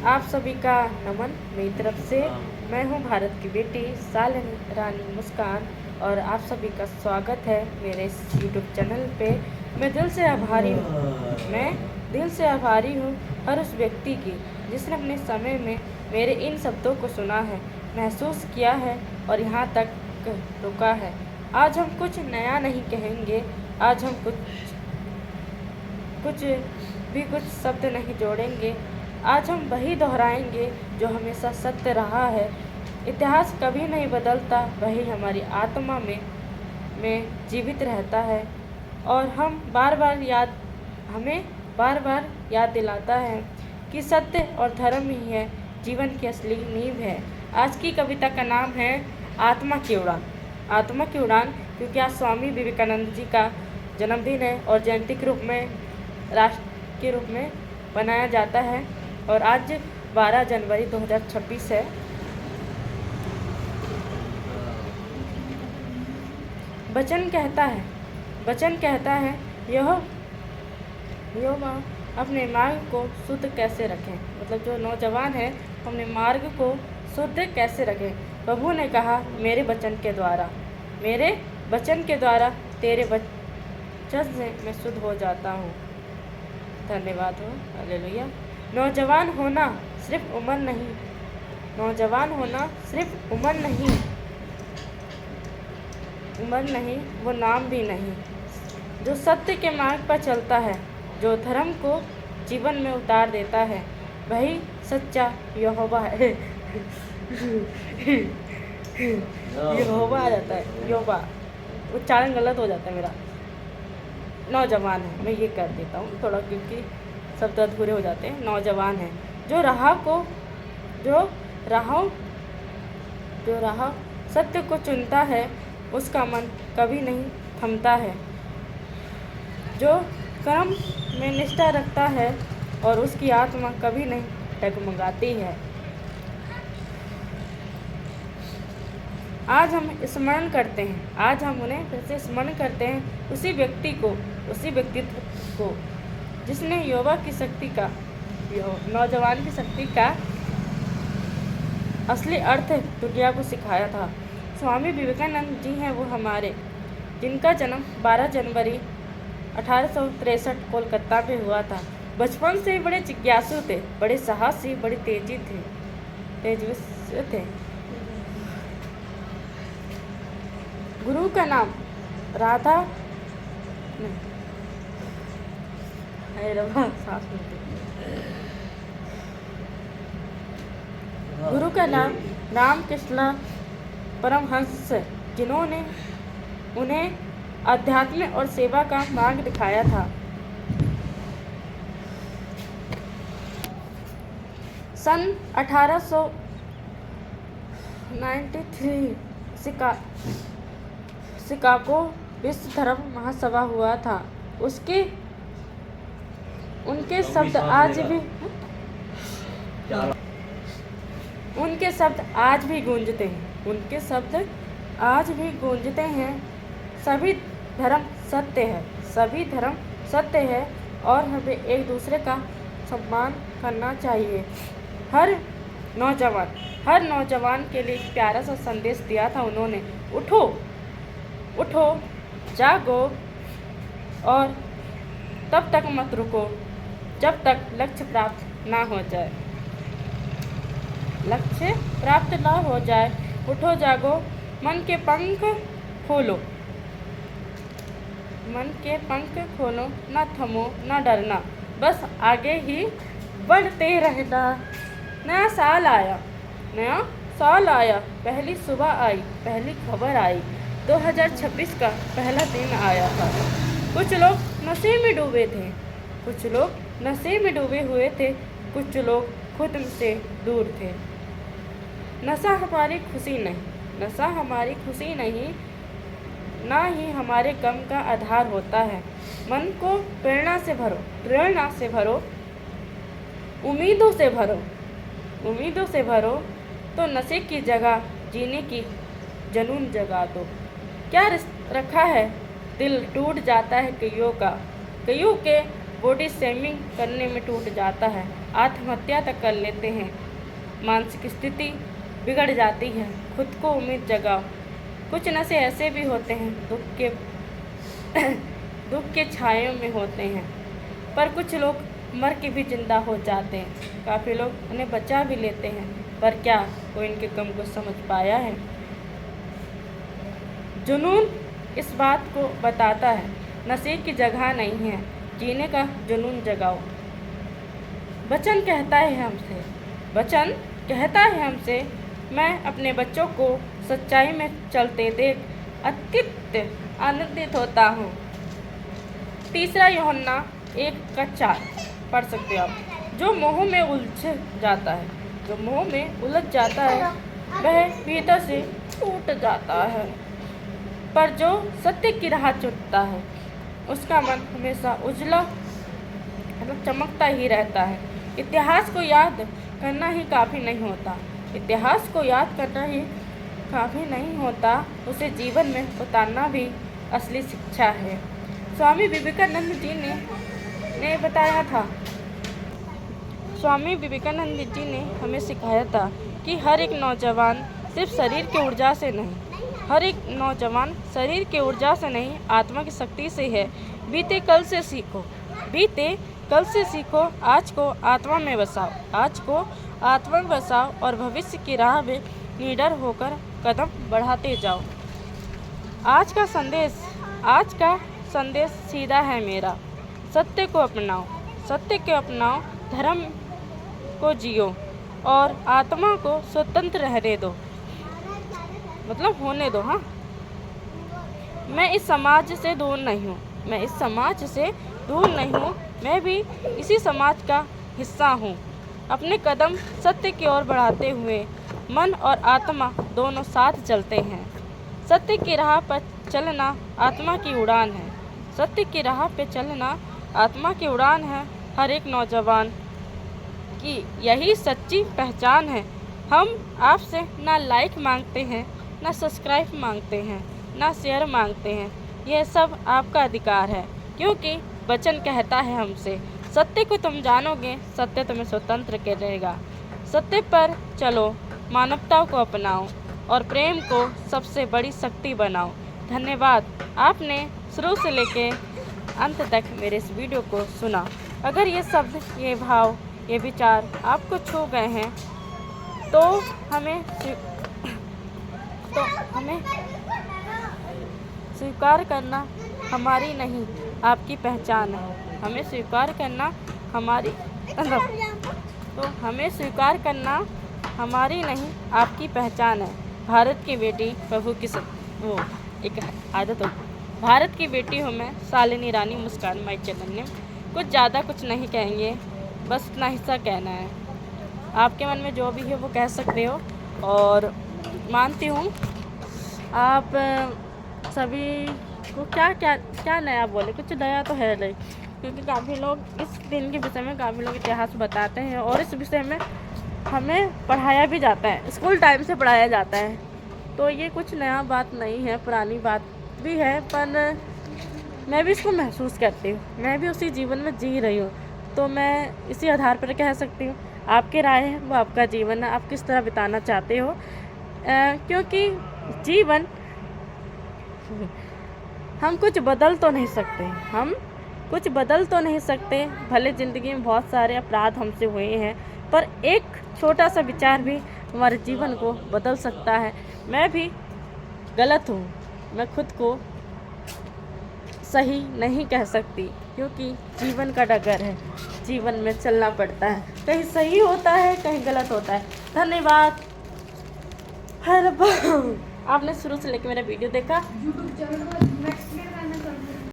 आप सभी का नमन मेरी तरफ से। मैं हूं भारत की बेटी शालिनी रानी मुस्कान और आप सभी का स्वागत है मेरे इस यूट्यूब चैनल पे। मैं दिल से आभारी हूं हर उस व्यक्ति की जिसने अपने समय में मेरे इन शब्दों को सुना है, महसूस किया है और यहाँ तक रुका है। आज हम कुछ नया नहीं कहेंगे, आज हम कुछ शब्द नहीं जोड़ेंगे, आज हम वही दोहराएंगे जो हमेशा सत्य रहा है। इतिहास कभी नहीं बदलता, वही हमारी आत्मा में जीवित रहता है और हमें बार बार याद दिलाता है कि सत्य और धर्म ही है जीवन की असली नींव है। आज की कविता का नाम है आत्मा की उड़ान। आत्मा की उड़ान क्योंकि आज स्वामी विवेकानंद जी का जन्मदिन है और जयंती के रूप में, राष्ट्र के रूप में मनाया जाता है और आज 12 जनवरी 2026 है। वचन कहता है यहोवा अपने मार्ग को शुद्ध कैसे रखें, मतलब जो नौजवान है अपने मार्ग को शुद्ध कैसे रखें। प्रभु ने कहा मेरे वचन के द्वारा तेरे वचन से मैं शुद्ध हो जाता हूँ। धन्यवाद हो। हालेलुया। नौजवान होना सिर्फ उम्र नहीं, वो नाम भी नहीं। जो सत्य के मार्ग पर चलता है, जो धर्म को जीवन में उतार देता है, वही सच्चा यहोवा है। यहोवा आ जाता है, यहोवा उच्चारण गलत हो जाता है मेरा। नौजवान है, मैं ये कर देता हूँ थोड़ा क्योंकि शब्द अधूरे हो जाते हैं। नौजवान है जो राह सत्य को चुनता है, उसका मन कभी नहीं थमता है। जो कर्म में निष्ठा रखता है और उसकी आत्मा कभी नहीं डगमगाती है। आज हम स्मरण करते हैं, आज हम उन्हें फिर से स्मरण करते हैं, उसी व्यक्तित्व को जिसने नौजवान की शक्ति का असली अर्थ दुनिया को सिखाया था। स्वामी विवेकानंद जी हैं वो हमारे, जिनका जन्म 12 जनवरी 1863 कोलकाता में हुआ था। बचपन से बड़े जिज्ञासु थे, बड़े साहसी, बड़े तेजस्वी थे। गुरु का नाम गुरु का नाम रामकृष्ण परमहंस, जिन्होंने उन्हें अध्यात्म और सेवा का मार्ग दिखाया था। सन 1893 शिकागो विश्व धर्म महासभा हुआ था। उनके शब्द आज भी गूंजते हैं। सभी धर्म सत्य है और हमें एक दूसरे का सम्मान करना चाहिए। हर नौजवान के लिए एक प्यारा सा संदेश दिया था उन्होंने। उठो, जागो और तब तक मत रुको जब तक लक्ष्य प्राप्त ना हो जाए। उठो, जागो, मन के पंख खोलो, ना थमो, ना डरना, बस आगे ही बढ़ते रहना। नया साल आया, पहली सुबह आई, पहली खबर आई, 2026 का पहला दिन आया था। कुछ लोग नशे में डूबे हुए थे, कुछ लोग खुद से दूर थे। नशा हमारी खुशी नहीं, ना ही हमारे गम का आधार होता है। मन को प्रेरणा से भरो, उम्मीदों से भरो, तो नशे की जगह जीने की जुनून जगा दो। क्या रखा है, दिल टूट जाता है कईयों के बॉडी शेमिंग करने में टूट जाता है। आत्महत्या तक कर लेते हैं। मानसिक स्थिति बिगड़ जाती है। खुद को उम्मीद जगाओ। कुछ नशे ऐसे भी होते हैं दुख के छायों में होते हैं, पर कुछ लोग मर के भी जिंदा हो जाते हैं। काफ़ी लोग उन्हें बचा भी लेते हैं, पर क्या कोई इनके गम को समझ पाया है? जुनून इस बात को बताता है, नशे की जगह नहीं है, जीने का जुनून जगाओ। वचन कहता है हमसे, मैं अपने बच्चों को सच्चाई में चलते देख अत्यंत आनंदित होता हूँ। 3 यूहन्ना 1:4 पढ़ सकते हो आप। जो मोह में उलझ जाता है वह भीतर से टूट जाता है, पर जो सत्य की राह चुनता है उसका मन हमेशा उजला चमकता ही रहता है। इतिहास को याद करना ही काफ़ी नहीं होता, उसे जीवन में उतारना भी असली शिक्षा है। स्वामी विवेकानंद जी ने बताया था, स्वामी विवेकानंद जी ने हमें सिखाया था कि हर एक नौजवान सिर्फ शरीर की ऊर्जा से नहीं आत्मा की शक्ति से है। बीते कल से सीखो, आज को आत्मा में बसाओ और भविष्य की राह में निडर होकर कदम बढ़ाते जाओ। आज का संदेश सीधा है मेरा, सत्य को अपनाओ, धर्म को जियो और आत्मा को स्वतंत्र रहने दो, होने दो। हाँ, मैं इस समाज से दूर नहीं हूँ, मैं भी इसी समाज का हिस्सा हूँ। अपने कदम सत्य की ओर बढ़ाते हुए मन और आत्मा दोनों साथ चलते हैं। सत्य की राह पर चलना आत्मा की उड़ान है। हर एक नौजवान की यही सच्ची पहचान है। हम आपसे ना लाइक मांगते हैं, ना सब्सक्राइब मांगते हैं, ना शेयर मांगते हैं। यह सब आपका अधिकार है, क्योंकि वचन कहता है हमसे, सत्य को तुम जानोगे, सत्य तुम्हें स्वतंत्र करेगा। सत्य पर चलो, मानवता को अपनाओ और प्रेम को सबसे बड़ी शक्ति बनाओ। धन्यवाद, आपने शुरू से लेके अंत तक मेरे इस वीडियो को सुना। अगर ये शब्द, ये भाव, ये विचार आपको छू गए हैं तो हमें स्वीकार करना हमारी नहीं आपकी पहचान है। हमें स्वीकार करना हमारी नहीं आपकी पहचान है। भारत की बेटी भारत की बेटी हूँ मैं, शालिनी रानी मुस्कान माई चैनल ने। कुछ ज़्यादा कुछ नहीं कहेंगे, बस इतना हिस्सा कहना है। आपके मन में जो भी है वो कह सकते हो, और मानती हूँ आप सभी को क्या नया बोले, कुछ नया तो है नहीं, क्योंकि काफ़ी लोग इस दिन के विषय में काफ़ी लोग इतिहास बताते हैं और इस विषय में हमें पढ़ाया भी जाता है, स्कूल टाइम से पढ़ाया जाता है। तो ये कुछ नया बात नहीं है, पुरानी बात भी है, पर मैं भी इसको महसूस करती हूँ, मैं भी उसी जीवन में जी रही हूँ, तो मैं इसी आधार पर कह सकती हूँ। आपके राय है वो आपका जीवन है, आप किस तरह बिताना चाहते हो, क्योंकि जीवन हम कुछ बदल तो नहीं सकते, भले ज़िंदगी में बहुत सारे अपराध हमसे हुए हैं, पर एक छोटा सा विचार भी हमारे जीवन को बदल सकता है। मैं भी गलत हूँ, मैं खुद को सही नहीं कह सकती, क्योंकि जीवन का डगर है, जीवन में चलना पड़ता है, कहीं सही होता है, कहीं गलत होता है। धन्यवाद। आपने शुरू से लेकर मेरा वीडियो देखा।